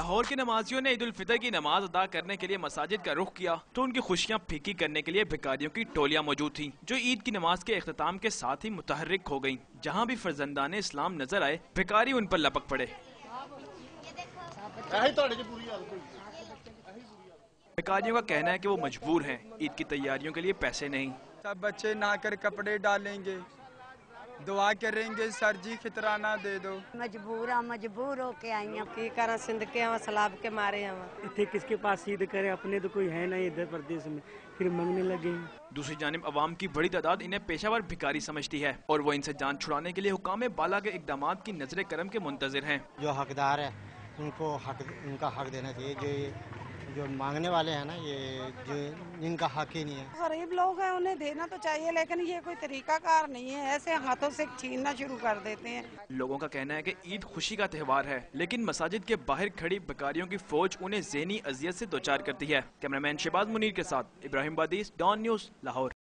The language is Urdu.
لاہور کے نمازیوں نے عید الفطر کی نماز ادا کرنے کے لیے مساجد کا رخ کیا تو ان کی خوشیاں پھیکی کرنے کے لیے بھکاریوں کی ٹولیاں موجود تھیں جو عید کی نماز کے اختتام کے ساتھ ہی متحرک ہو گئیں۔ جہاں بھی فرزندان اسلام نظر آئے بھکاری ان پر لپک پڑے۔ بھکاریوں کا کہنا ہے کہ وہ مجبور ہیں، عید کی تیاریوں کے لیے پیسے نہیں۔ سب بچے نہا کر کپڑے ڈالیں گے، دعا کریں گے سر جی فطرانہ دے دو۔ مجبور ہو کے آئی ہیں کی کرا سندھ کے ہاں سلاب کے مارے ہاں اتنے کس کے پاس عید کرے، اپنے تو کوئی ہے نہیں ادھر پردیش میں، پھر منگنے لگے۔ دوسری جانب عوام کی بڑی تعداد انہیں پیشہ ور بھکاری سمجھتی ہے اور وہ ان سے جان چھڑانے کے لیے حکام بالا کے اقدامات کی نظر کرم کے منتظر ہیں۔ جو حقدار ہے ان کو ان کا حق دینا چاہیے، جو مانگنے والے ہیں نا یہ جو ان کا حق ہی نہیں ہے۔ غریب لوگ ہیں انہیں دینا تو چاہیے، لیکن یہ کوئی طریقہ کار نہیں ہے، ایسے ہاتھوں سے چھیننا شروع کر دیتے ہیں۔ لوگوں کا کہنا ہے کہ عید خوشی کا تہوار ہے لیکن مساجد کے باہر کھڑی بھکاریوں کی فوج انہیں ذہنی اذیت سے دوچار کرتی ہے۔ کیمرہ مین شہباز منیر کے ساتھ ابراہیم بادیس، ڈان نیوز، لاہور۔